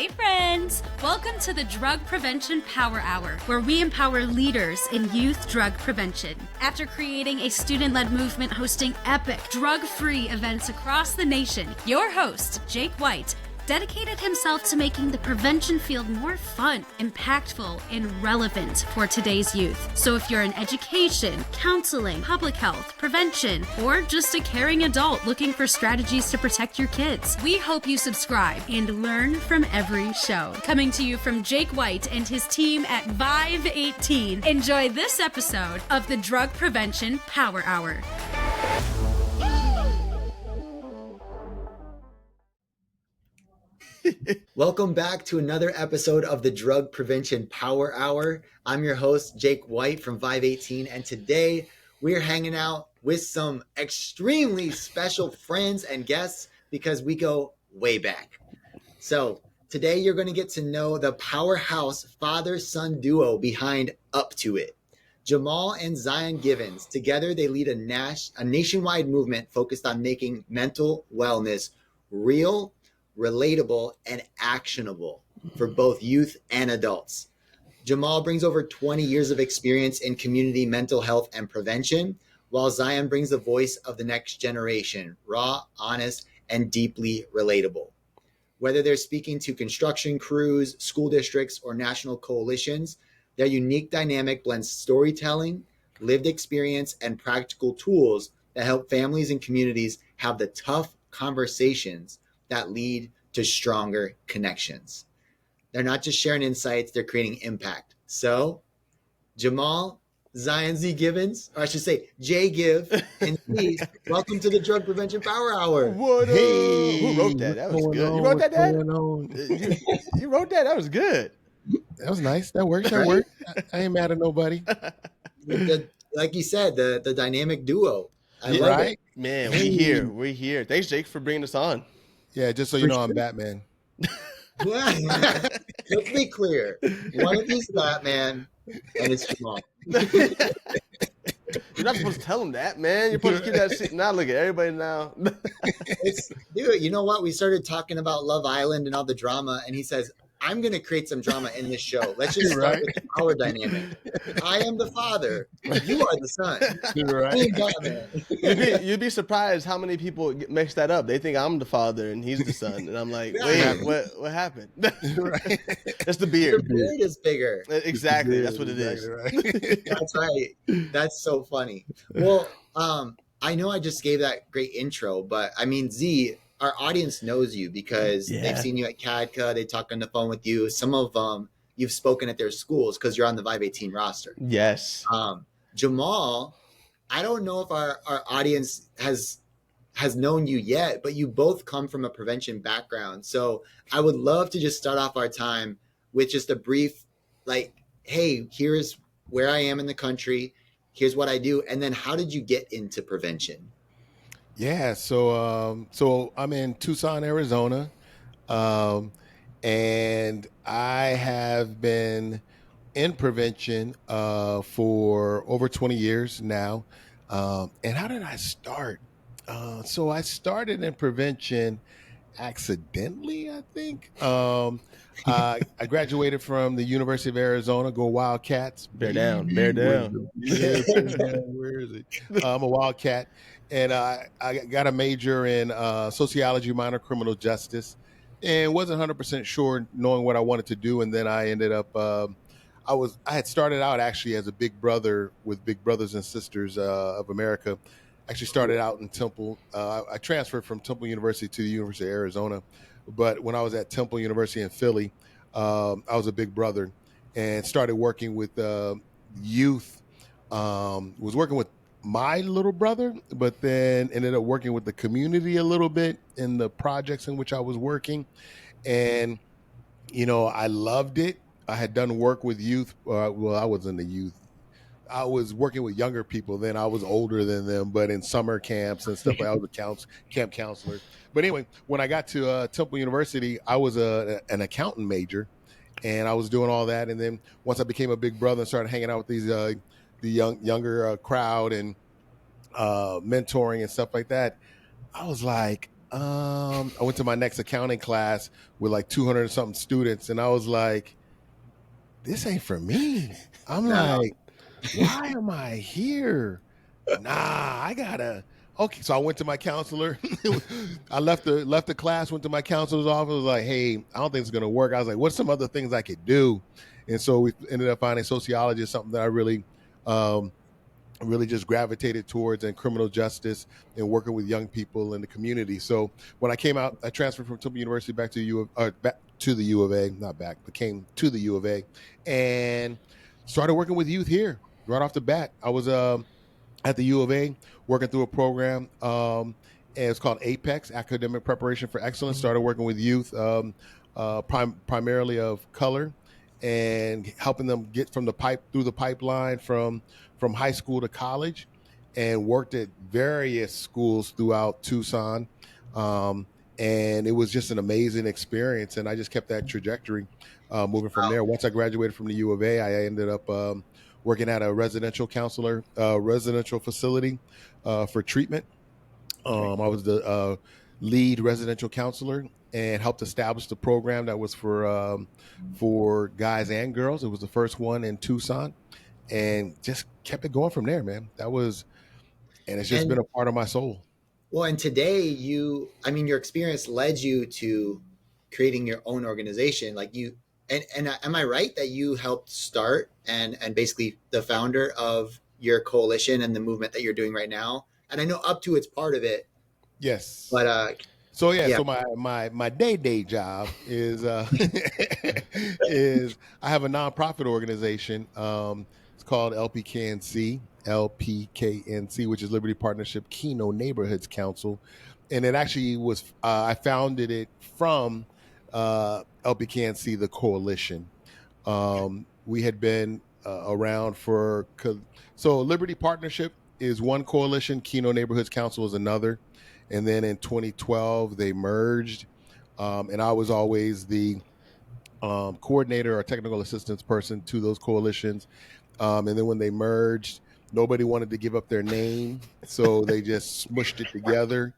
Hey friends! Welcome to the Drug Prevention Power Hour, where we empower leaders in youth drug prevention. After creating a student-led movement hosting epic drug-free events across the nation, your host, Jake White, dedicated himself to making the prevention field more fun, impactful, and relevant for today's youth. So if you're in education, counseling, public health, prevention, or just a caring adult looking for strategies to protect your kids, we hope you subscribe and learn from every show. Coming to you from Jake White and his team at Vive 18, enjoy this episode of the Drug Prevention Power Hour. Welcome back to another episode of the Drug Prevention Power Hour. I'm your host, Jake White from Vive 18, and today we're hanging out with some extremely special friends and guests because we go way back. So today you're going to get to know the powerhouse father-son duo behind Up to It. Jamal and Zion Givens. Together they lead a nationwide movement focused on making mental wellness real, relatable, and actionable for both youth and adults. Jamal brings over 20 years of experience in community mental health and prevention, while Zion brings the voice of the next generation, raw, honest, and deeply relatable. Whether they're speaking to construction crews, school districts, or national coalitions, their unique dynamic blends storytelling, lived experience, and practical tools that help families and communities have the tough conversations that lead to stronger connections. They're not just sharing insights, they're creating impact. So, Jamal, Zion Z Givens, or I should say J Give, and Z, welcome to the Drug Prevention Power Hour. What Hey, who wrote that? That was good. on? You wrote that, Dad? What's You wrote that? That was good. That was nice. That worked. That worked. I ain't mad at nobody. Like you said, the dynamic duo. I love it. Man, Hey. we're here. Thanks, Jake, for bringing us on. Yeah, just so you know, I'm Batman. Let's be clear. One of these Batman, and it's Jamal. You're not supposed to tell him that, man. You're supposed to keep that shit. Now look at everybody now. Dude, you know what? We started talking about Love Island and all the drama, and he says, I'm going to create some drama in this show. Let's just start with the power dynamic. I am the father. You are the son. Right. Batman. You'd be surprised how many people mix that up. They think I'm the father and he's the son. And I'm like, wait, what happened? Right. That's the Your beard. beard is bigger. Exactly. That's what it is. Right. That's right. That's so funny. Well, I know I just gave that great intro, but I mean, Z, our audience knows you because they've seen you at CADCA. They talk on the phone with you. Some of them you've spoken at their schools because you're on the Vive 18 roster. Yes. Jamal, I don't know if our audience has known you yet, but you both come from a prevention background. So I would love to just start off our time with just a brief, like, hey, here's where I am in the country. Here's what I do. And then how did you get into prevention? Yeah, so I'm in Tucson, Arizona, and I have been in prevention for over 20 years now. And how did I start? So I started in prevention accidentally, I think. I graduated from the University of Arizona. Go Wildcats! Bear down. Bear down. Yeah, where is it? I'm a Wildcat. And I got a major in sociology, minor criminal justice, and wasn't 100% sure knowing what I wanted to do. And then I ended up, I had started out actually as a big brother with Big Brothers and Sisters of America. Actually started out in Temple. I transferred from Temple University to the University of Arizona. But when I was at Temple University in Philly, I was a big brother and started working with youth, was working with my little brother, but then ended up working with the community a little bit in the projects in which I was working. And, you know, I loved it. I had done work with youth. Well, I wasn't a youth. I was working with younger people then. I was older than them, but in summer camps and stuff. I was a camp counselor. But anyway, when I got to Temple University, I was an accountant major, and I was doing all that. And then once I became a big brother and started hanging out with these the younger crowd and mentoring and stuff like that, I was like, I went to my next accounting class with like 200 and something students, and I was like, this ain't for me. I'm No. like, why am I here? Nah, I gotta. Okay, so I went to my counselor. I left the class, went to my counselor's office. Was like, hey, I don't think it's gonna work. I was like, what's some other things I could do? And so we ended up finding sociology is something that I really just gravitated towards, and criminal justice and working with young people in the community. So when I came out, I transferred from Temple University back to back to the U of A, not back, but came to the U of A, and started working with youth here right off the bat. I was at the U of A working through a program, and it's called Apex, Academic Preparation for Excellence. Started working with youth, primarily of color, and helping them get through the pipeline from high school to college, and worked at various schools throughout Tucson. And it was just an amazing experience, and I just kept that trajectory moving from there. Once I graduated from the U of A, I ended up working at a residential facility for treatment. I was the lead residential counselor and helped establish the program that was for guys and girls. It was the first one in Tucson, and just kept it going from there, man. And it's just been a part of my soul. Well, and today your experience led you to creating your own organization. Like and am I right that you helped start and basically the founder of your coalition and the movement that you're doing right now? And I know up to it's part of it. Yes. But so my day job is is I have a nonprofit organization. It's called LPKNC, which is Liberty Partnership Keno Neighborhoods Council, and it actually was I founded it from LPKNC, the coalition. We had been around so Liberty Partnership is one coalition, Keno Neighborhoods Council is another. And then in 2012, they merged. And I was always the coordinator or technical assistance person to those coalitions. And then when they merged, nobody wanted to give up their name. So they just smushed it together.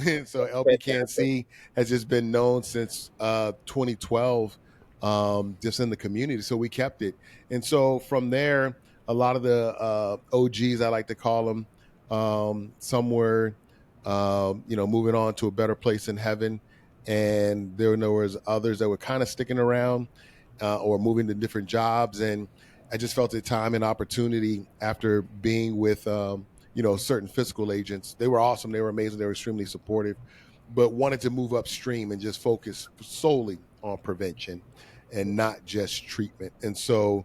And so LPKNC has just been known since 2012, just in the community. So we kept it. And so from there, a lot of the OGs, I like to call them, some were, moving on to a better place in heaven. And there was others that were kind of sticking around or moving to different jobs. And I just felt a time and opportunity after being with, certain fiscal agents. They were awesome. They were amazing. They were extremely supportive, but wanted to move upstream and just focus solely on prevention and not just treatment. And so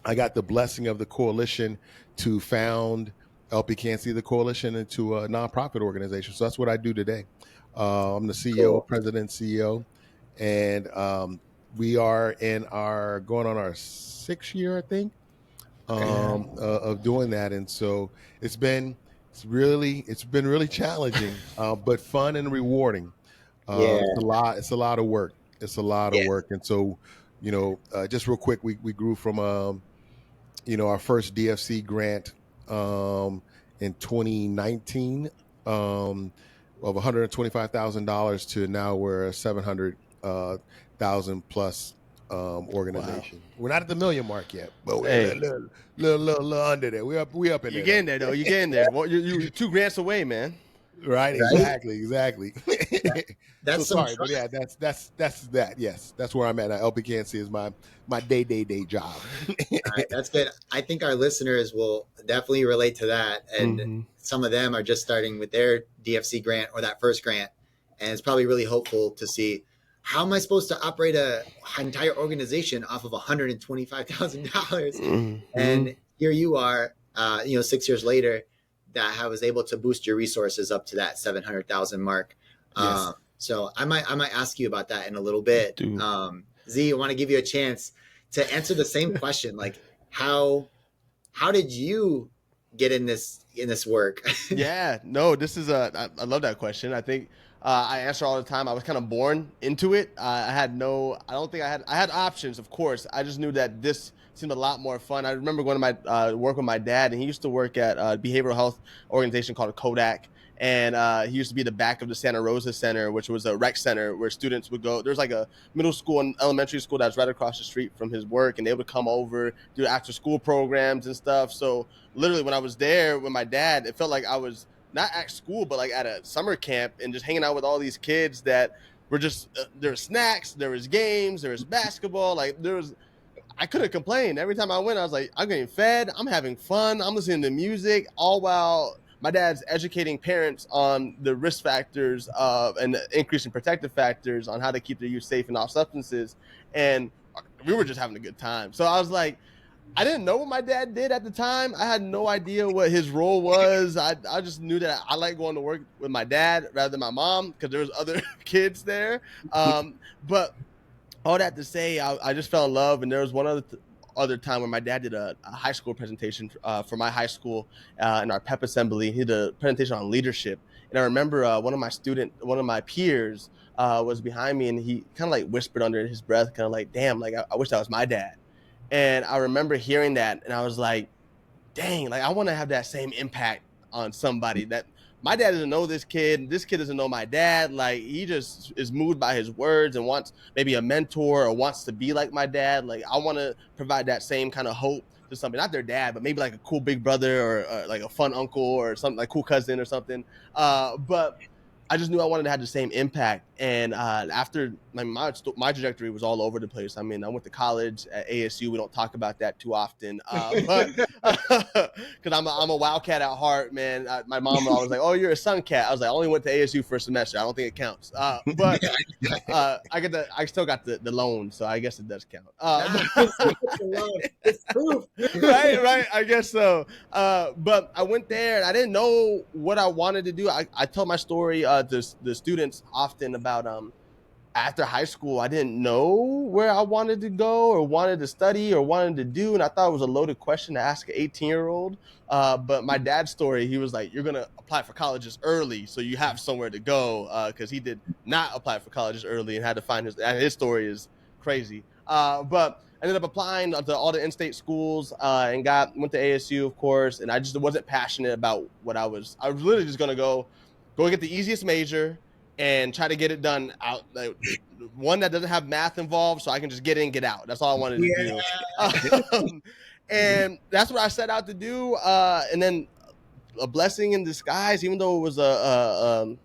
I got the blessing of the coalition to found LPKNC, the coalition, into a nonprofit organization. So that's what I do today. I'm the CEO, president, CEO, and we are going on our 6th year, I think, of doing that. And so it's been really challenging, but fun and rewarding. It's a lot of work. It's a lot of work. And so, just real quick, we grew from, our first DFC grant in 2019 of $125,000 to now we're a $700,000 plus organization. Wow. We're not at the million mark yet, but we're a little under there. We up in there. You're getting there though. You're getting there. Well, you're 2 grants away, man. Right. Exactly. That's so sorry, but yeah, that's that. Yes, that's where I'm at. LPKNC is my day job. All right, that's good. I think our listeners will definitely relate to that, and some of them are just starting with their DFC grant or that first grant, and it's probably really hopeful to see how am I supposed to operate an entire organization off of $125,000, and here you are, 6 years later, that I was able to boost your resources up to that 700,000 mark. Yes. So I might ask you about that in a little bit. Z, I want to give you a chance to answer the same question. Like how did you get in this work? Yeah, no, this is I love that question. I think I answer all the time. I was kind of born into it. I had options, of course. I just knew that this seemed a lot more fun. I remember going to my work with my dad, and he used to work at a behavioral health organization called Kodak. And he used to be the back of the Santa Rosa Center, which was a rec center where students would go. There's like a middle school and elementary school that's right across the street from his work, and they would come over, do after school programs and stuff. So literally when I was there with my dad, it felt like I was not at school, but like at a summer camp and just hanging out with all these kids that were just, there was snacks, there was games, there was basketball. Like I couldn't complain. Every time I went, I was like, I'm getting fed, I'm having fun, I'm listening to music, all while my dad's educating parents on the risk factors and the increasing protective factors on how to keep their youth safe and off substances. And we were just having a good time. So I was like, I didn't know what my dad did at the time. I had no idea what his role was. I just knew that I like going to work with my dad rather than my mom because there was other kids there. But all that to say, I just fell in love. And there was one other time when my dad did a high school presentation for my high school in our pep assembly. He did a presentation on leadership. And I remember one of my peers was behind me, and he kind of like whispered under his breath, kind of like, damn, like I wish that was my dad. And I remember hearing that, and I was like, dang, like I want to have that same impact on somebody. That my dad doesn't know this kid doesn't know my dad. Like he just is moved by his words and wants maybe a mentor or wants to be like my dad. Like I want to provide that same kind of hope to somebody, not their dad, but maybe like a cool big brother or like a fun uncle or something, like cool cousin or something. But I just knew I wanted to have the same impact. And after my trajectory was all over the place. I mean, I went to college at ASU. We don't talk about that too often, but because I'm a wildcat at heart, man. My mom was always like, "Oh, you're a sun cat." I was like, "I only went to ASU for a semester. I don't think it counts." But I still got the loan, so I guess it does count. It's proof. right. I guess so. But I went there and I didn't know what I wanted to do. I tell my story to the students often about after high school, I didn't know where I wanted to go or wanted to study or wanted to do. And I thought it was a loaded question to ask an 18-year-old. But my dad's story, he was like, you're going to apply for colleges early so you have somewhere to go, because he did not apply for colleges early and had to find his story is crazy. But I ended up applying to all the in-state schools and went to ASU, of course. And I just wasn't passionate about what I was literally just going to go get the easiest major and try to get it done out, like, one that doesn't have math involved, so I can just get in, get out. That's all I wanted to do. And that's what I set out to do. And then a blessing in disguise, even though it was a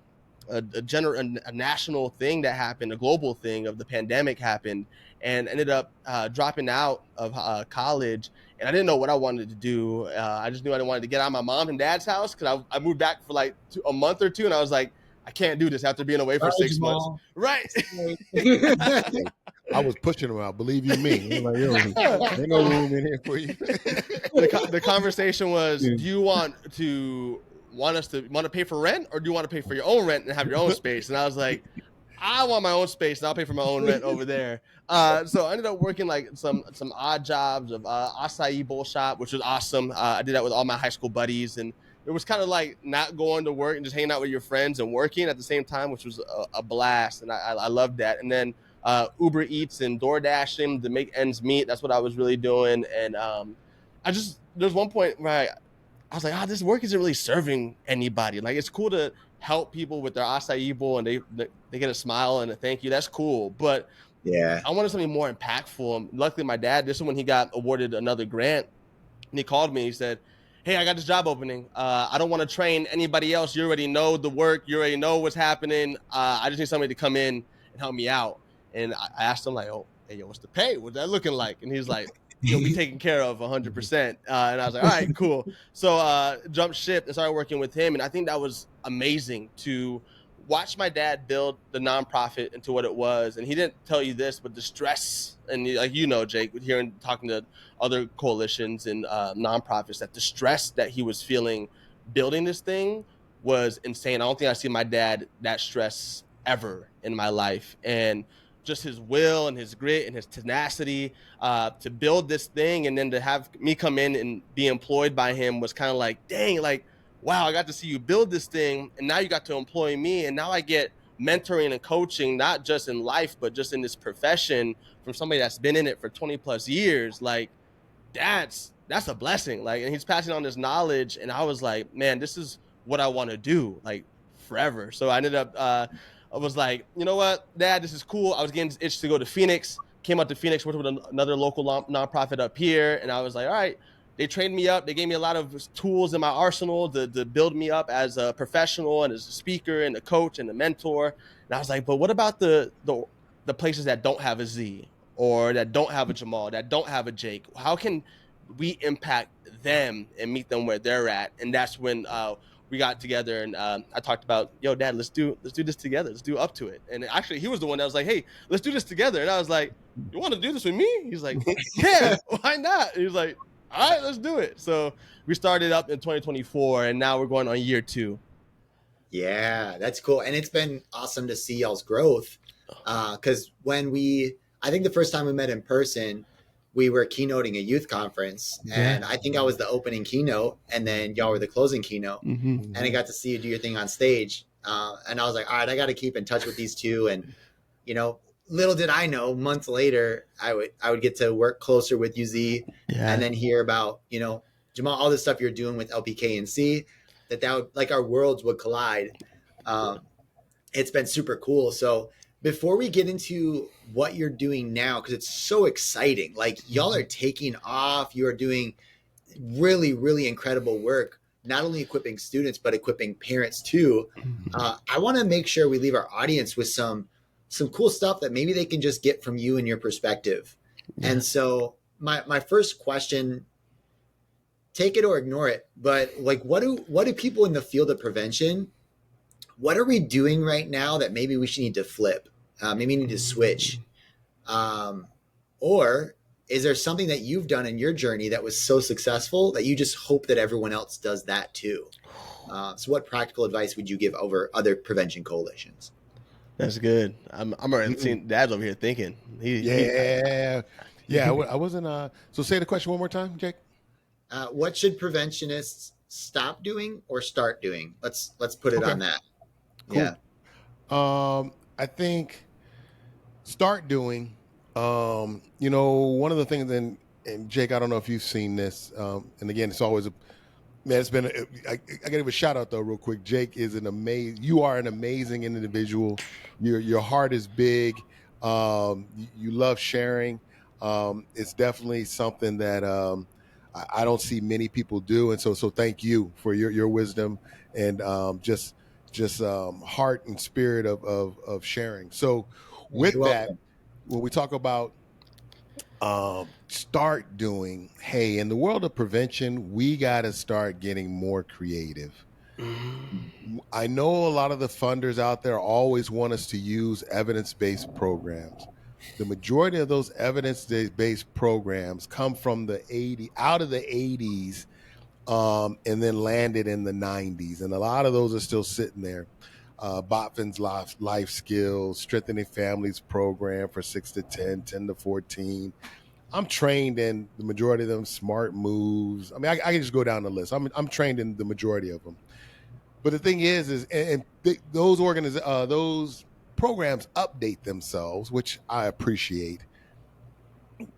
national thing that happened, a global thing of the pandemic happened, and ended up dropping out of college. And I didn't know what I wanted to do. I just knew I wanted to get out of my mom and dad's house because I moved back for like a month or two, and I was like, I can't do this after being away for 6 months. Right. I was pushing him out, believe you me. Like, ain't no room in here for you. The conversation was, do you want to pay for rent, or do you want to pay for your own rent and have your own space? And I was like, I want my own space, and I'll pay for my own rent over there. So I ended up working like some odd jobs of acai bowl shop, which was awesome. I did that with all my high school buddies, and it was kind of like not going to work and just hanging out with your friends and working at the same time, which was a blast. And I loved that. And then Uber Eats and DoorDashing to make ends meet. That's what I was really doing. And there's one point where I was like, this work isn't really serving anybody. Like, it's cool to help people with their acai bowl and they get a smile and a thank you. That's cool. But yeah, I wanted something more impactful. And luckily, my dad, this is when he got awarded another grant. And he called me. He said, hey, I got this job opening. I don't want to train anybody else. You already know the work. You already know what's happening. I just need somebody to come in and help me out. And I asked him, like, hey, what's the pay? What's that looking like? And he's like, you'll be taken care of 100%. And I was like, all right, cool. So jumped ship and started working with him. And I think that was amazing to watch my dad build the nonprofit into what it was. And he didn't tell you this, but the stress, and like, Jake, hearing, talking to other coalitions and nonprofits, that the stress that he was feeling building this thing was insane. I don't think I've seen my dad that stress ever in my life. And just his will and his grit and his tenacity to build this thing, and then to have me come in and be employed by him was kind of like, dang, like, wow, I got to see you build this thing, and now you got to employ me, and now I get mentoring and coaching, not just in life, but just in this profession from somebody that's been in it for 20 plus years. Like, that's a blessing. Like, and he's passing on this knowledge, and I was like, man, this is what I want to do like forever. So I ended up, I was like, you know what, Dad, this is cool. I was getting this itch to go to Phoenix, came out to Phoenix, worked with another local nonprofit up here. And I was like, all right, they trained me up. They gave me a lot of tools in my arsenal to build me up as a professional and as a speaker and a coach and a mentor. And I was like, but what about the places that don't have a Z or that don't have a Jamal, that don't have a Jake? How can we impact them and meet them where they're at? And that's when we got together and I talked about, yo, Dad, let's do this together. Let's do Up to It. And actually, he was the one that was like, hey, let's do this together. And I was like, you want to do this with me? He's like, yeah, why not? He was like, all right, let's do it. So we started up in 2024, and now we're going on year 2. Yeah, that's cool. And it's been awesome to see y'all's growth. Because I think the first time we met in person, we were keynoting a youth conference, and I think I was the opening keynote, and then y'all were the closing keynote. And I got to see you do your thing on stage. And I was like, all right, I got to keep in touch with these two. And, little did I know, months later, I would get to work closer with you, Z, and then hear about, Jamal, all the stuff you're doing with LPK and C, that would, like, our worlds would collide. It's been super cool. So before we get into what you're doing now, because it's so exciting, like y'all are taking off, you are doing really, really incredible work, not only equipping students, but equipping parents too. I want to make sure we leave our audience with some cool stuff that maybe they can just get from you and your perspective. And so my first question, take it or ignore it, but like, what do people in the field of prevention, what are we doing right now that maybe we should need to flip? Maybe need to switch. Or is there something that you've done in your journey that was so successful that you just hope that everyone else does that too? So what practical advice would you give over other prevention coalitions? That's good. I'm already seeing Dad's over here thinking. I wasn't. So say the question one more time, Jake. What should preventionists stop doing or start doing? Let's put it on that. Cool. Yeah. I think start doing. One of the things, and Jake, I don't know if you've seen this. And again, it's always it's been. I got to give a shout out though, real quick. Jake is you are an amazing individual. Your heart is big. You love sharing. It's definitely something that I don't see many people do, and so thank you for your wisdom and just heart and spirit of sharing. So with that, when we talk about start doing, hey, in the world of prevention, we got to start getting more creative. I know a lot of the funders out there always want us to use evidence-based programs. The majority of those evidence-based programs come from out of the 80s, and then landed in the 90s. And a lot of those are still sitting there. Botvin's life skills, strengthening families program for 6 to 10, 10 to 14. I'm trained in the majority of them. Smart moves. I mean, I can just go down the list. I'm trained in the majority of them. But the thing is those programs update themselves, which I appreciate.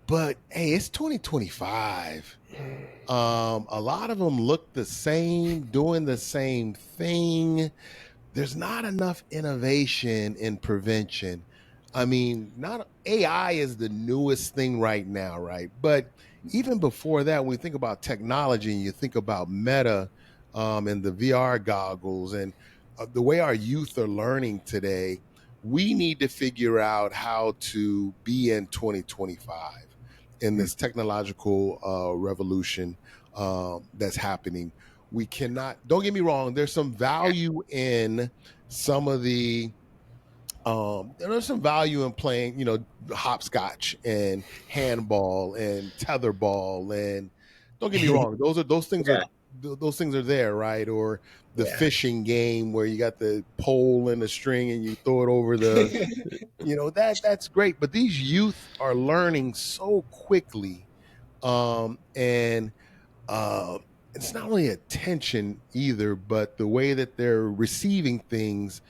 But hey, it's 2025. A lot of them look the same, doing the same thing. There's not enough innovation in prevention. I mean, not AI is the newest thing right now, right? But even before that, when we think about technology and you think about Meta and the VR goggles and the way our youth are learning today, we need to figure out how to be in 2025 in this technological revolution that's happening. We cannot, don't get me wrong, there's some value in some of the, there's some value in playing, hopscotch and handball and tetherball. And don't get me wrong, those things are there, right? Or the fishing game where you got the pole and the string and you throw it over the, that's great. But these youth are learning so quickly. And it's not only attention either, but the way that they're receiving things,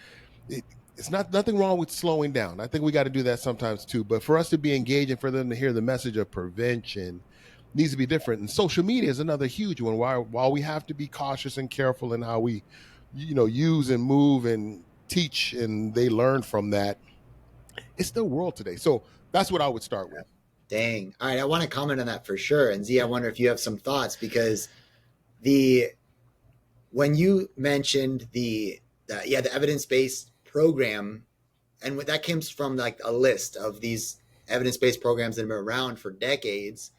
it's nothing wrong with slowing down. I think we got to do that sometimes too. But for us to be engaged and for them to hear the message of prevention, needs to be different. And social media is another huge one. While we have to be cautious and careful in how we, use and move and teach, and they learn from that, it's the world today. So that's what I would start with. Dang. All right. I want to comment on that for sure. And Z, I wonder if you have some thoughts, because when you mentioned the evidence-based program, and that comes from like a list of these evidence-based programs that have been around for decades,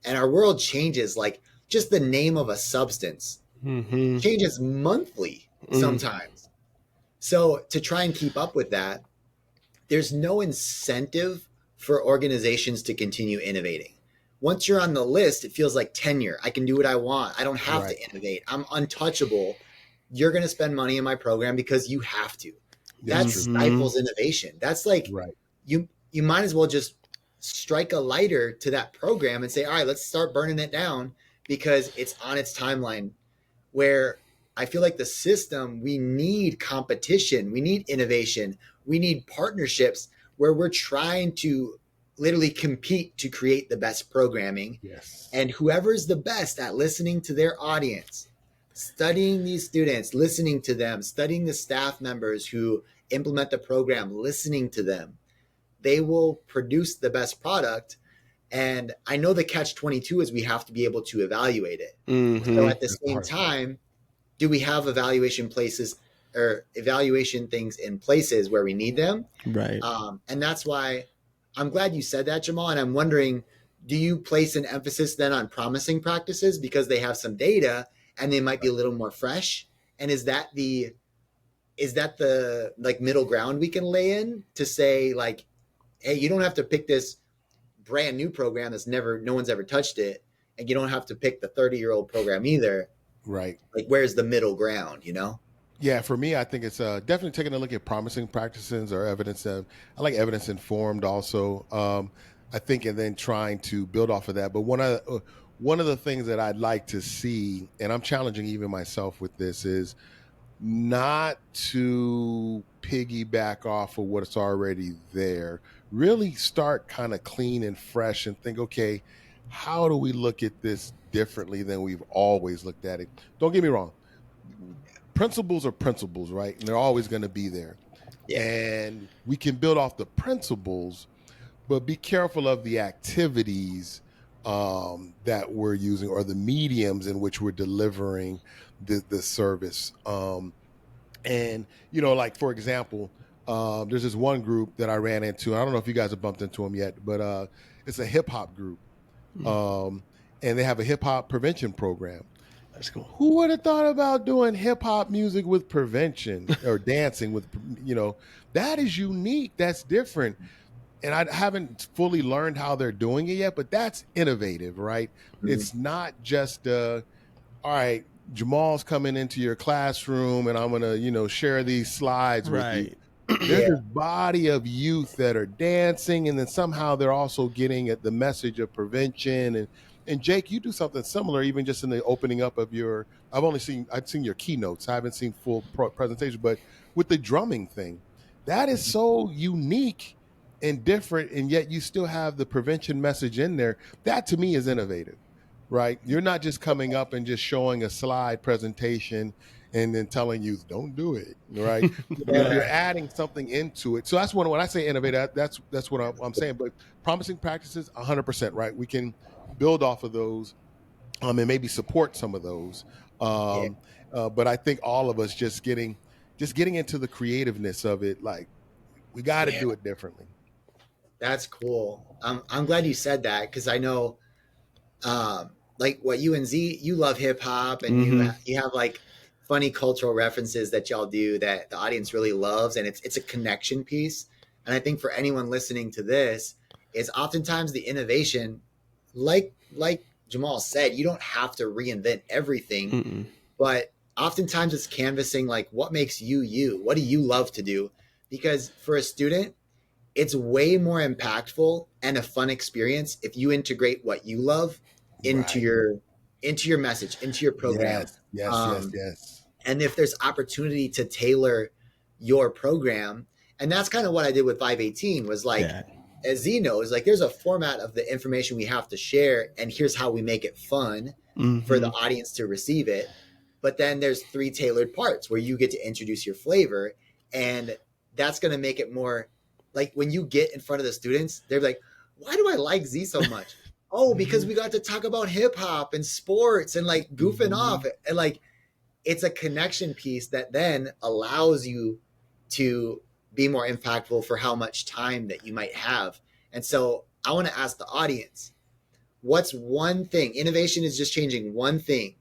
and our world changes, like just the name of a substance changes monthly sometimes. So to try and keep up with that, there's no incentive for organizations to continue innovating. Once you're on the list, it feels like tenure. I can do what I want. I don't have to innovate. I'm untouchable. You're going to spend money in my program because you have to. That stifles innovation. That's like, you might as well just strike a lighter to that program and say, all right, let's start burning it down, because it's on its timeline. Where I feel like the system, we need competition, we need innovation, we need partnerships where we're trying to literally compete to create the best programming. Yes. And whoever's the best at listening to their audience, studying these students, listening to them, studying the staff members who implement the program, listening to them, they will produce the best product. And I know the catch-22 is we have to be able to evaluate it. So at the same time, do we have evaluation places or evaluation things in places where we need them? Right. And that's why I'm glad you said that, Jamal. And I'm wondering, do you place an emphasis then on promising practices because they have some data and they might be a little more fresh? And is that the like middle ground we can lay in to say, like, hey, you don't have to pick this brand new program that's no one's ever touched it, and you don't have to pick the 30-year-old program either. Right. Like, where's the middle ground, Yeah, for me, I think it's definitely taking a look at promising practices or evidence. I like evidence informed also. I think, and then trying to build off of that. But one of the things that I'd like to see, and I'm challenging even myself with this, is not to piggyback off of what's already there. Really start kind of clean and fresh and think, okay, how do we look at this differently than we've always looked at it? Don't get me wrong. Principles are principles, right? And they're always going to be there. Yeah. And we can build off the principles, but be careful of the activities that we're using or the mediums in which we're delivering the service. And, like, for example, there's this one group that I ran into. I don't know if you guys have bumped into them yet, but it's a hip hop group. And they have a hip hop prevention program. That's cool. Who would have thought about doing hip hop music with prevention or dancing with, that is unique. That's different. And I haven't fully learned how they're doing it yet, but that's innovative, right? Mm-hmm. It's not just, all right, Jamal's coming into your classroom and I'm going to, share these slides with you. There's this body of youth that are dancing, and then somehow they're also getting at the message of prevention. And Jake, you do something similar, even just in the opening up of your, I've seen your keynotes. I haven't seen full presentation, but with the drumming thing, that is so unique and different. And yet you still have the prevention message in there. That to me is innovative, right? You're not just coming up and just showing a slide presentation and then telling you don't do it, right? You're adding something into it. So that's when I say innovative, that's what I'm saying. But promising practices, 100%, right? We can build off of those and maybe support some of those. But I think all of us just getting into the creativeness of it, like, we got to do it differently. That's cool. I'm glad you said that, because I know, like, what you and Z, you love hip hop, and you have like funny cultural references that y'all do that the audience really loves, and it's a connection piece. And I think for anyone listening to this, is oftentimes the innovation, like Jamal said, you don't have to reinvent everything, but oftentimes it's canvassing, like, what makes you, what do you love to do? Because for a student, it's way more impactful and a fun experience if you integrate what you love into your message, into your program. Yes. And if there's opportunity to tailor your program, and that's kind of what I did with 518, was like, as Z knows, like there's a format of the information we have to share, and here's how we make it fun for the audience to receive it. But then there's 3 tailored parts where you get to introduce your flavor, and that's going to make it more like when you get in front of the students, they're like, why do I like Z so much? Oh, because we got to talk about hip hop and sports and like goofing off, and like it's a connection piece that then allows you to be more impactful for how much time that you might have. And so I want to ask the audience, what's one thing? Innovation is just changing one thing.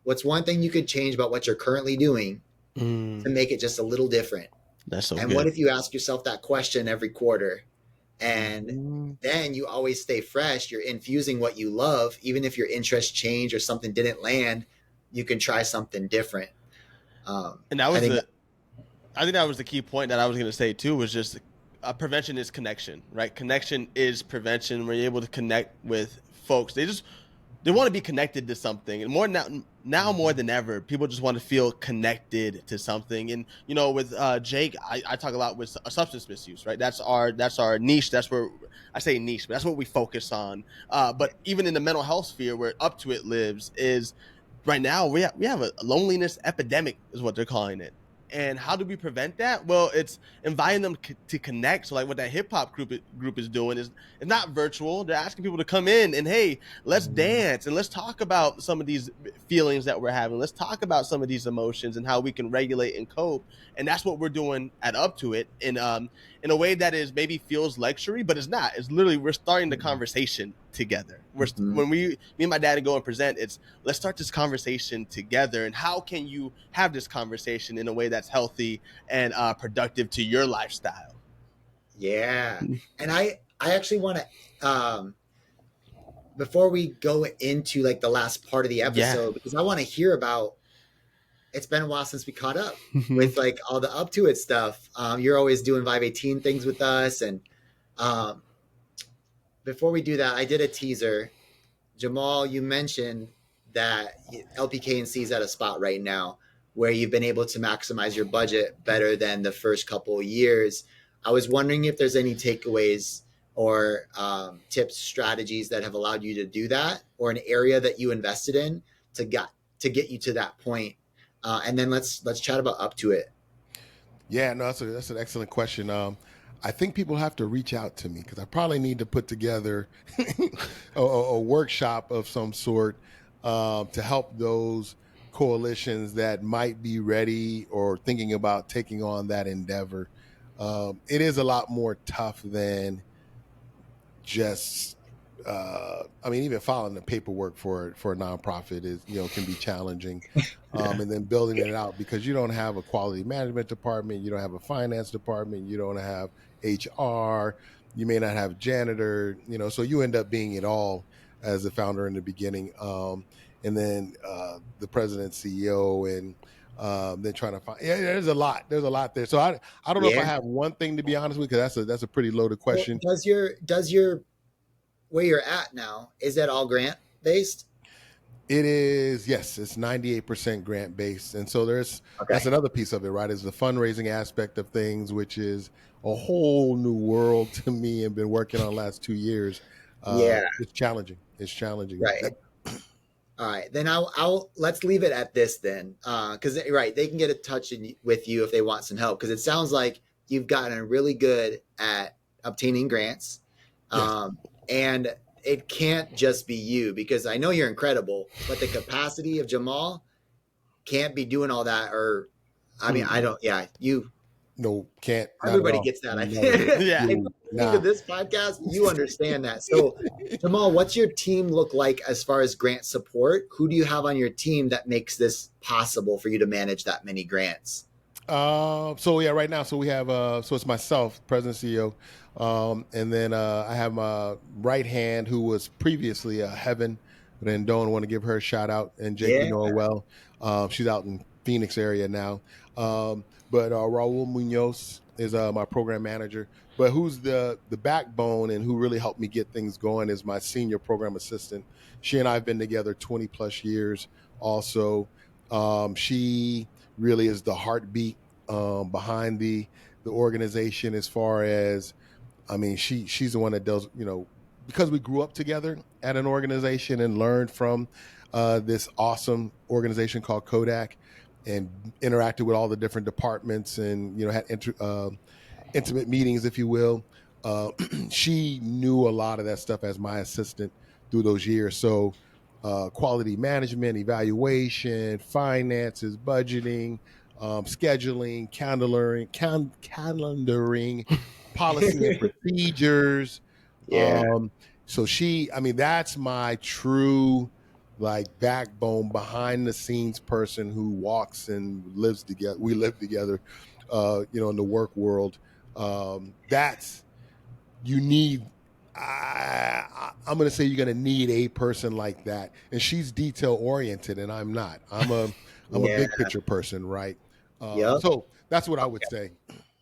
What's one thing you could change about what you're currently doing to make it just a little different? That's so and good. What if you ask yourself that question every quarter, and then you always stay fresh? You're infusing what you love. Even if your interests change or something didn't land, you can try something different. And that was I think that was the key point that I was going to say too, was just prevention is connection, right? Connection is prevention. When you're able to connect with folks, they want to be connected to something, and more now more than ever, people just want to feel connected to something. And you know, with Jake, I talk a lot with substance misuse, right? That's our niche. That's where I say niche, but that's what we focus on. But even in the mental health sphere, where Up to It lives, is right now we have a loneliness epidemic, is what they're calling it. And how do we prevent that? Well, it's inviting them to connect. So like what that hip hop group is doing is it's not virtual. They're asking people to come in and, hey, let's dance and let's talk about some of these feelings that we're having. Let's talk about some of these emotions and how we can regulate and cope. And that's what we're doing at Up to It in a way that is maybe feels luxury, but it's not. It's literally we're starting the conversation together. When me and my dad go and present, it's let's start this conversation together. And how can you have this conversation in a way that's healthy and productive to your lifestyle? Yeah. And I actually want to, before we go into like the last part of the episode, because I want to hear about, it's been a while since we caught up with like all the Up to It stuff. You're always doing Vive 18 things with us. And before we do that, I did a teaser. Jamal, you mentioned that LPKNC is at a spot right now where you've been able to maximize your budget better than the first couple of years. I was wondering if there's any takeaways or tips, strategies that have allowed you to do that, or an area that you invested in to get you to that point. And then let's chat about Up to It. Yeah, no, that's an excellent question. I think people have to reach out to me because I probably need to put together a workshop of some sort to help those coalitions that might be ready or thinking about taking on that endeavor. It is a lot more tough than just even filing the paperwork for a nonprofit is, can be challenging. And then building it out, because you don't have a quality management department, you don't have a finance department, you don't have HR, you may not have janitor, so you end up being it all as the founder in the beginning. And then the president, CEO, and then trying to find, there's a lot there. So I don't know if I have one thing, to be honest with you, because that's a pretty loaded question. Well, does your where you're at now, is that all grant based? It is, yes, it's 98% grant based. And so that's another piece of it, right? Is the fundraising aspect of things, which is a whole new world to me and been working on the last 2 years. It's challenging. Right. All right, then I'll let's leave it at this then, because they can get in touch with you if they want some help, because it sounds like you've gotten really good at obtaining grants, and it can't just be you, because I know you're incredible, but the capacity of Jamal can't be doing all that. Or I mean, I don't. Yeah, you. No, can't. Everybody gets that. I think. To this podcast, you understand that. So, Jamal, what's your team look like as far as grant support? Who do you have on your team that makes this possible for you to manage that many grants? Right now, so we have so it's myself, president, CEO, and then I have my right hand, who was previously Heaven, but then don't want to give her a shout out, and Jake, you know her well. She's out in Phoenix area now. But Raul Munoz is my program manager. But who's the backbone and who really helped me get things going is my senior program assistant. She and I have been together 20 plus years. Also, she really is the heartbeat behind the organization, as far as I mean, she's the one that does, because we grew up together at an organization and learned from this awesome organization called Kodak, and interacted with all the different departments, and had intimate meetings, if you will. She knew a lot of that stuff as my assistant through those years. So quality management, evaluation, finances, budgeting, scheduling, calendaring, policy and procedures. Yeah. So I mean, that's my true like backbone, behind the scenes person who walks and lives together. We live together, in the work world. That's you need. I'm going to say you're going to need a person like that, and she's detail oriented, and I'm not. I'm a Yeah. big picture person, right? Yep. So that's what I would say.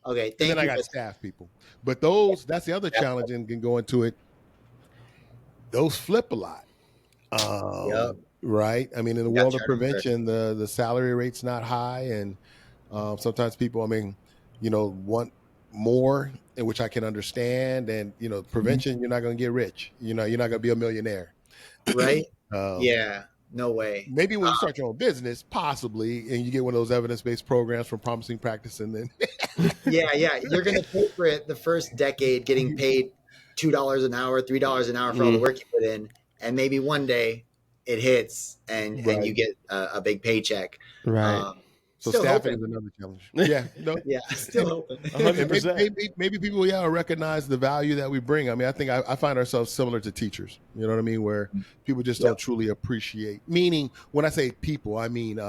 Okay. And then Thank I you got for staff people, but that's the other that. challenge, and can go into it. Those flip a lot. Yep. Right. I mean, in the You got world of turnover. prevention, the salary rate's not high, and sometimes people, I mean, want more, in which I can understand. And prevention, you're not going to get rich. You're not going to be a millionaire. Right? Um, Yeah. No way. Maybe when you start your own business, possibly, and you get one of those evidence-based programs from Promising Practice, and then Yeah. Yeah. You're going to pay for it the first decade, getting paid $2 an hour, $3 an hour for all the work you put in, and maybe one day it hits and you right. get a big paycheck. Right. So Still staffing hoping. is another challenge. Yeah, no, Yeah. Still hoping. 100%. maybe people, recognize the value that we bring. I mean, I think I find ourselves similar to teachers. You know what I mean? Where people just Yep. don't truly appreciate. Meaning, when I say people, I mean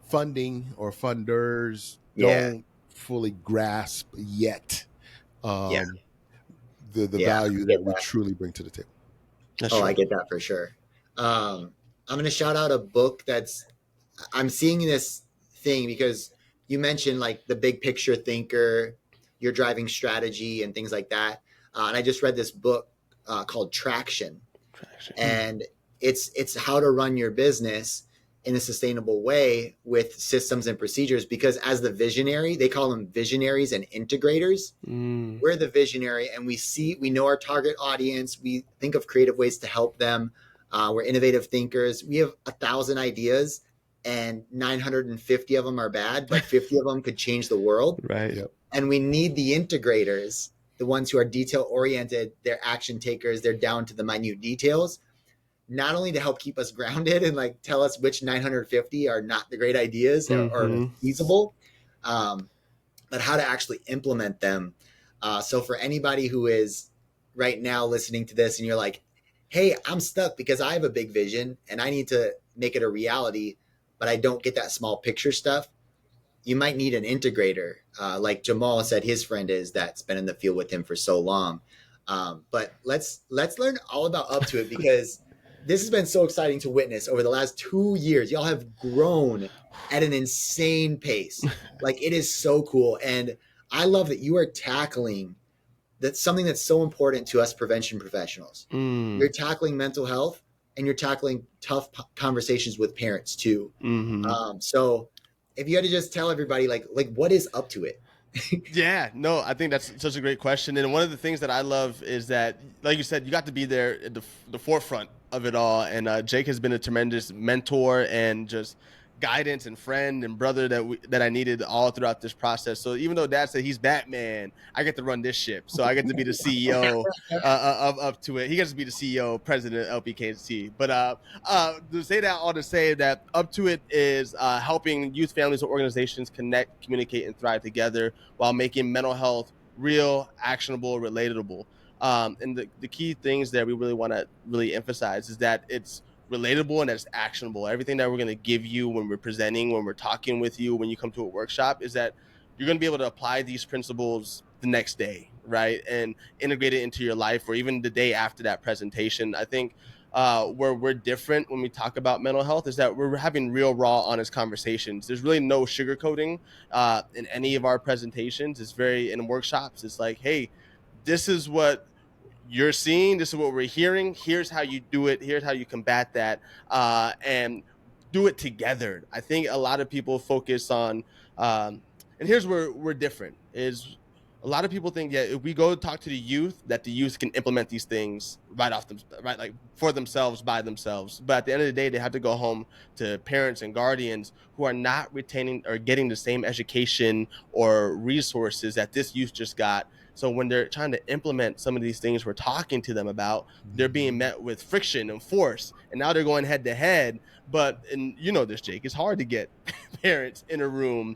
funding or funders Yeah. don't fully grasp yet Yeah. the Yeah. I value get that we that. truly bring to the table. That's Oh, true. I get that for sure. I'm going to shout out a book I'm seeing this thing because you mentioned like the big picture thinker, you're driving strategy and things like that. And I just read this book called Traction, and it's how to run your business in a sustainable way with systems and procedures. Because as the visionary, they call them visionaries and integrators. We're the visionary, and we know our target audience. We think of creative ways to help them. We're innovative thinkers. We have 1,000 ideas, and 950 of them are bad, but 50 of them could change the world. Right. Yep. And we need the integrators, the ones who are detail oriented, they're action takers, they're down to the minute details, not only to help keep us grounded and like tell us which 950 are not the great ideas or feasible, but how to actually implement them. So for anybody who is right now listening to this and you're like, hey, I'm stuck because I have a big vision and I need to make it a reality, but I don't get that small picture stuff, you might need an integrator. Like Jamal said, his friend is that's been in the field with him for so long. But let's learn all about Up to It, because this has been so exciting to witness over the last 2 years. Y'all have grown at an insane pace. Like, it is so cool. And I love that you are tackling that's something that's so important to us prevention professionals. You're tackling mental health, and you're tackling tough conversations with parents too. So if you had to just tell everybody, like what is Up to It? Yeah, no, I think that's such a great question. And one of the things that I love is that, like you said, you got to be there at the forefront of it all. And Jake has been a tremendous mentor and just guidance and friend and brother that I needed all throughout this process. So even though Dad said he's Batman, I get to run this ship. So I get to be the CEO of Up to It. He gets to be the CEO, president of LPKC. But to say that, all to say that Up to It is helping youth, families, and organizations connect, communicate, and thrive together while making mental health real, actionable, relatable. And the key things that we really want to really emphasize is that it's relatable and that's actionable. Everything that we're going to give you when we're presenting, when we're talking with you, when you come to a workshop, is that you're going to be able to apply these principles the next day, right? And integrate it into your life, or even the day after that presentation. I think where we're different when we talk about mental health is that we're having real, raw, honest conversations. There's really no sugarcoating in any of our presentations. It's very, in workshops, it's like, hey, this is what you're seeing, this is what we're hearing, here's how you do it, here's how you combat that, and do it together. I think a lot of people focus on and here's where we're different is a lot of people think, yeah, if we go talk to the youth, that the youth can implement these things like for themselves, by themselves. But at the end of the day, they have to go home to parents and guardians who are not retaining or getting the same education or resources that this youth just got. So when they're trying to implement some of these things we're talking to them about, they're being met with friction and force. And now they're going head to head. And you know this, Jake, it's hard to get parents in a room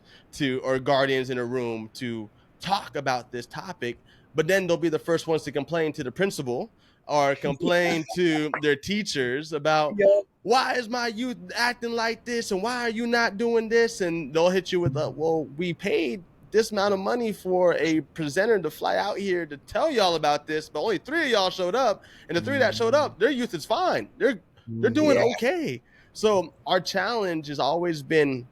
or guardians in a room to talk about this topic, but then they'll be the first ones to complain to the principal or complain to their teachers about, why is my youth acting like this, and why are you not doing this? And they'll hit you with well, we paid this amount of money for a presenter to fly out here to tell y'all about this, but only 3 of y'all showed up, and the 3 that showed up, their youth is fine, they're doing okay. So our challenge has always been,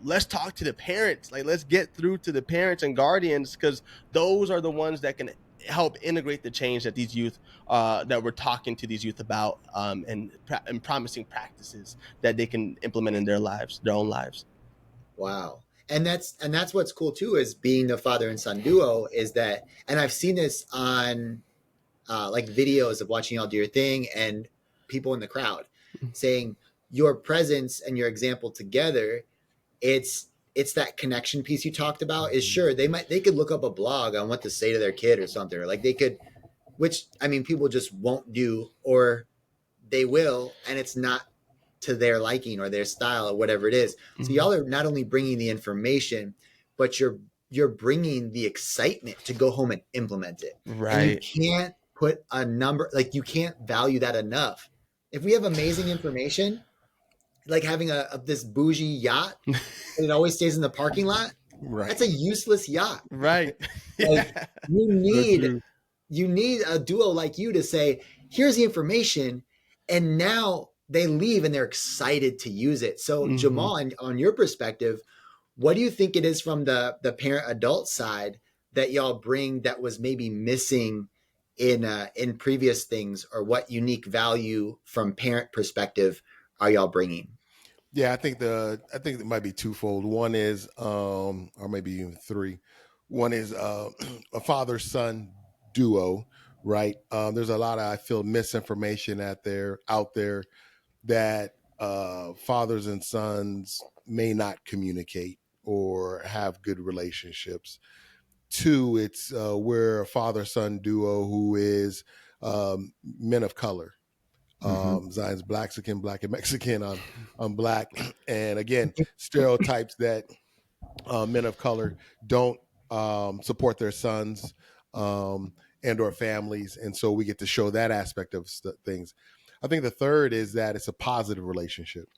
let's talk to the parents. Like, let's get through to the parents and guardians, because those are the ones that can help integrate the change that these youth, that we're talking to these youth about, and promising practices that they can implement in their lives, their own lives. Wow. And that's what's cool too, is being the father and son duo, is that, and I've seen this on like videos of watching y'all do your thing, and people in the crowd saying your presence and your example together, it's that connection piece you talked about. Is sure, they could look up a blog on what to say to their kid or something, or like they could, which I mean people just won't do, or they will, and it's not to their liking or their style or whatever it is. So y'all are not only bringing the information, but you're bringing the excitement to go home and implement it. Right. And you can't put a number, like you can't value that enough. If we have amazing information, like having this bougie yacht, and it always stays in the parking lot, Right. that's a useless yacht. Right. Like, you need a duo like you to say, here's the information, and now they leave and they're excited to use it. So Jamal, on your perspective, what do you think it is from the parent adult side that y'all bring that was maybe missing in previous things, or what unique value from parent perspective are y'all bringing? Yeah, I think it might be twofold. One is, or maybe even three. One is a father-son duo, right? There's a lot of, I feel, misinformation out there that fathers and sons may not communicate or have good relationships. Two, it's we're a father-son duo who is men of color. Zion's Blaxican, Black and Mexican. I'm Black, and again, stereotypes that men of color don't support their sons and or families, and so we get to show that aspect of things. I think the third is that it's a positive relationship,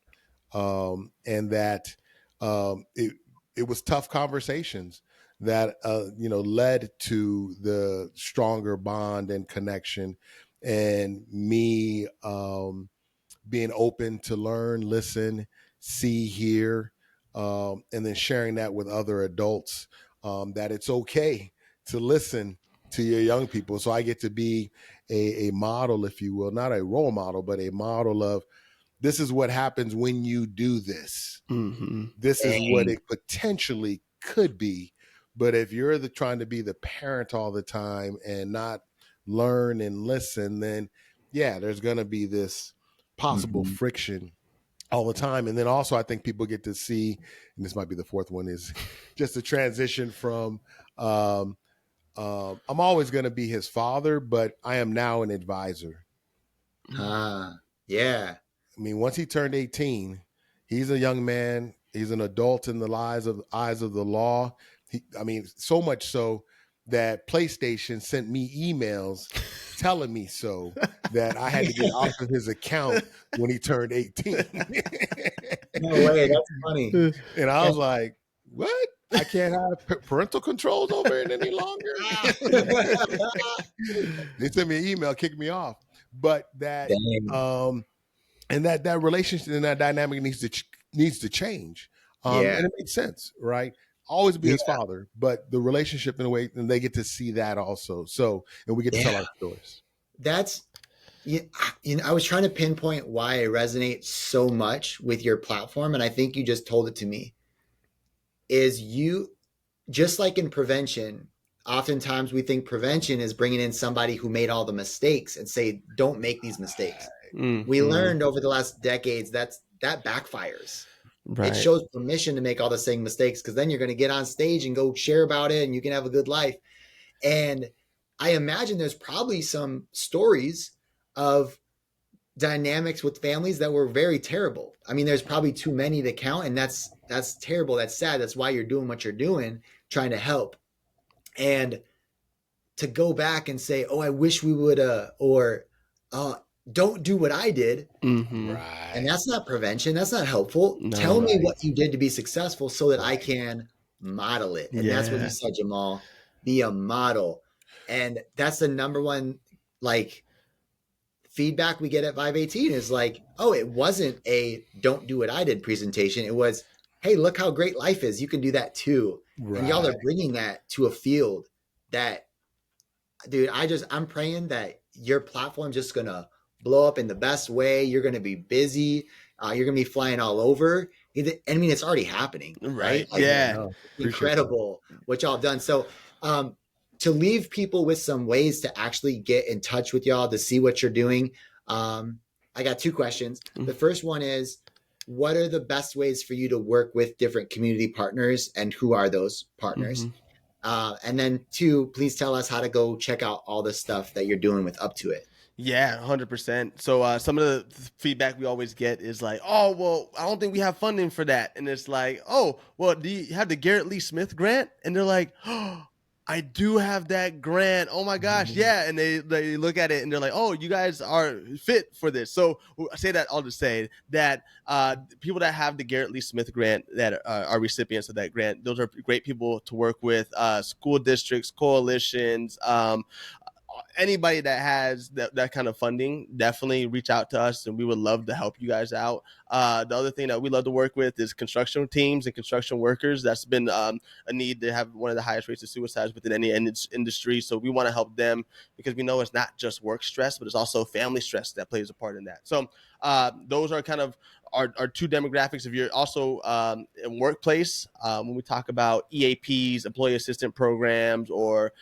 and that it was tough conversations that led to the stronger bond and connection, and me being open to learn, listen, see, hear, and then sharing that with other adults, that it's okay to listen to your young people. So I get to be a model, if you will, not a role model, but a model of, this is what happens when you do this. This is what it potentially could be. But if you're trying to be the parent all the time and not learn and listen, then yeah, there's going to be this possible friction all the time. And then also I think people get to see, and this might be the fourth one, is just a transition from, I'm always going to be his father, but I am now an advisor. Yeah. I mean, once he turned 18, he's a young man. He's an adult in the eyes of the law. So much so that PlayStation sent me emails telling me so, that I had to get off of his account when he turned 18. No way, that's funny. And I was like, what? I can't have parental controls over it any longer? They sent me an email, kicked me off. But that, and that relationship and that dynamic needs to change. And it makes sense, right? Always be his father, but the relationship in a way, and they get to see that also. So, and we get to tell our stories. That's, I was trying to pinpoint why I resonate so much with your platform, and I think you just told it to me. Is you, just like in prevention, oftentimes we think prevention is bringing in somebody who made all the mistakes and say, don't make these mistakes. We learned over the last decades that backfires. It shows permission to make all the same mistakes, because then you're going to get on stage and go share about it and you can have a good life. And I imagine there's probably some stories of dynamics with families that were very terrible. I mean, there's probably too many to count, and that's terrible. That's sad. That's why you're doing what you're doing, trying to help. And to go back and say, oh, I wish we would, or don't do what I did. Right. And that's not prevention. That's not helpful. Tell me what you did to be successful so that I can model it. And that's what you said, Jamal. Be a model. And that's the number one, like, feedback we get at Vive 18 is like, oh, it wasn't a don't do what I did presentation. It was, hey, look how great life is. You can do that too. Right. And y'all are bringing that to a field that, dude, I'm praying that your platform just going to blow up in the best way. You're going to be busy. You're going to be flying all over. I mean, it's already happening, right? Like, incredible what y'all have done. So, to leave people with some ways to actually get in touch with y'all, to see what you're doing. I got two questions. The first one is, what are the best ways for you to work with different community partners, and who are those partners? And then two, please tell us how to go check out all the stuff that you're doing with Up to It. Yeah, 100%. So some of the feedback we always get is like, oh, well, I don't think we have funding for that. And it's like, oh, well, do you have the Garrett Lee Smith grant? And they're like, oh, I do have that grant. Oh my gosh. Yeah. And they look at it and they're like, oh, you guys are fit for this. So I say that all to say that people that have the Garrett Lee Smith grant, that are recipients of that grant, those are great people to work with. School districts, coalitions, anybody that has that kind of funding, definitely reach out to us, and we would love to help you guys out. The other thing that we love to work with is construction teams and construction workers. That's been a need. To have one of the highest rates of suicides within any industry. So we want to help them, because we know it's not just work stress, but it's also family stress that plays a part in that. So those are kind of our two demographics. If you're also in workplace, when we talk about EAPs, employee assistant programs, or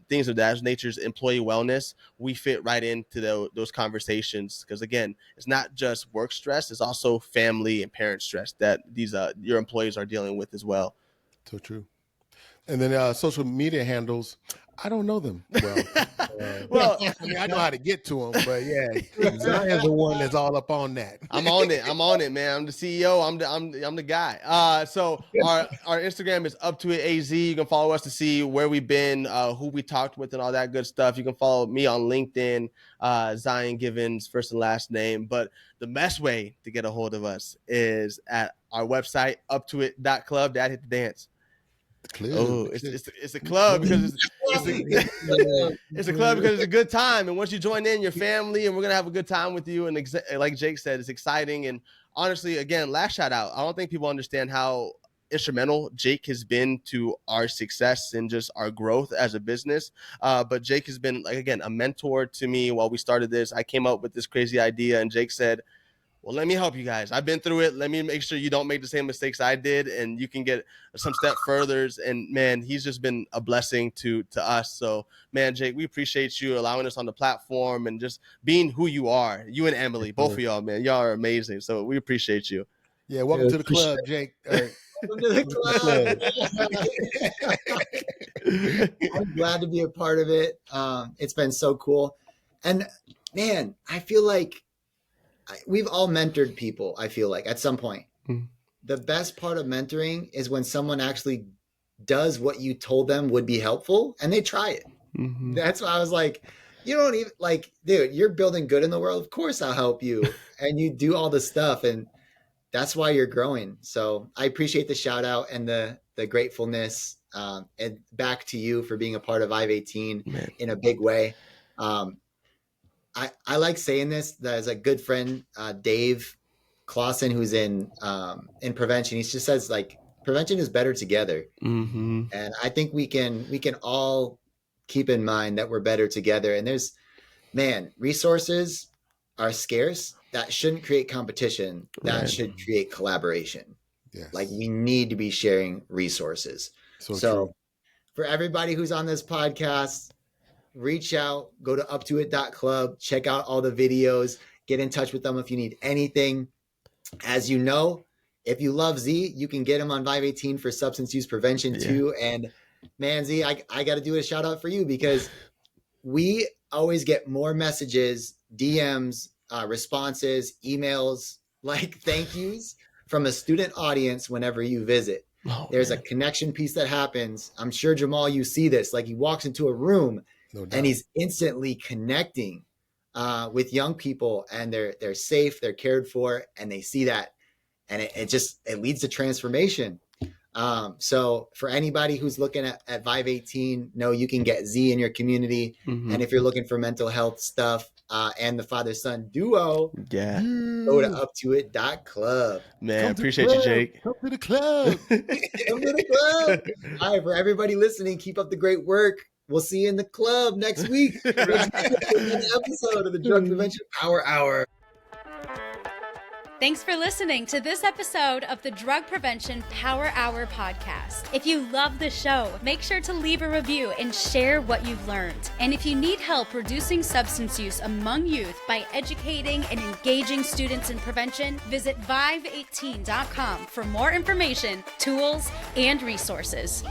things of that nature's employee wellness, we fit right into those conversations, because again, it's not just work stress, it's also family and parent stress that these your employees are dealing with as well. So true. And then social media handles, I don't know them well. Well, I mean, I know how to get to them, but yeah, Zion's the one that's all up on that. I'm on it, man. I'm the CEO. I'm the guy. So our Instagram is Up to It AZ. You can follow us to see where we've been, who we talked with, and all that good stuff. You can follow me on LinkedIn, Zion Givens, first and last name. But the best way to get a hold of us is at our website, uptoit.club. Dad, hit the dance. Oh, it's a club because it's a club because it's a good time, and once you join in, your family, and we're gonna have a good time with you. And like Jake said, it's exciting. And honestly, again, last shout out. I don't think people understand how instrumental Jake has been to our success and just our growth as a business. But Jake has been, like, again, a mentor to me while we started this. I came up with this crazy idea, and Jake said, well, let me help you guys. I've been through it. Let me make sure you don't make the same mistakes I did, and you can get some step furthers. And man, he's just been a blessing to us. So man, Jake, we appreciate you allowing us on the platform and just being who you are. You and Emily, both of y'all, man, y'all are amazing. So we appreciate you. Yeah. Welcome to the club, Jake. Welcome to the club. I'm glad to be a part of it. It's been so cool. And man, I feel like we've all mentored people, I feel like, at some point. The best part of mentoring is when someone actually does what you told them would be helpful and they try it. That's why I was like, you don't even, like, dude, you're building good in the world. Of course I'll help you. And you do all the stuff, and that's why you're growing. So I appreciate the shout out and the gratefulness, and back to you for being a part of Vive 18 in a big way. I like saying this. There's a good friend, Dave Clausen, who's in prevention. He just says, like, prevention is better together. And I think we can all keep in mind that we're better together. And resources are scarce. That shouldn't create competition. That should create collaboration. Yes. Like, we need to be sharing resources. So for everybody who's on this podcast, reach out, go to uptoit.club, check out all the videos, get in touch with them if you need anything. As you know, if you love Z, you can get him on Vive 18 for substance use prevention too. And man, Z, I got to do a shout out for you because we always get more messages, DMs, responses, emails, like thank yous from a student audience whenever you visit. There's a connection piece that happens. I'm sure, Jamal, you see this. Like he walks into a room and he's instantly connecting with young people, and they're safe, they're cared for, and they see that. And it leads to transformation. So for anybody who's looking at Vive 18, know you can get Z in your community. And if you're looking for mental health stuff and the father-son duo, go to uptoit.club. Man, appreciate you, Jake. Come to the club. Come to the club. All right, for everybody listening, keep up the great work. We'll see you in the club next week. Another episode of the Drug Prevention Power Hour. Thanks for listening to this episode of the Drug Prevention Power Hour podcast. If you love the show, make sure to leave a review and share what you've learned. And if you need help reducing substance use among youth by educating and engaging students in prevention, visit vive18.com for more information, tools, and resources.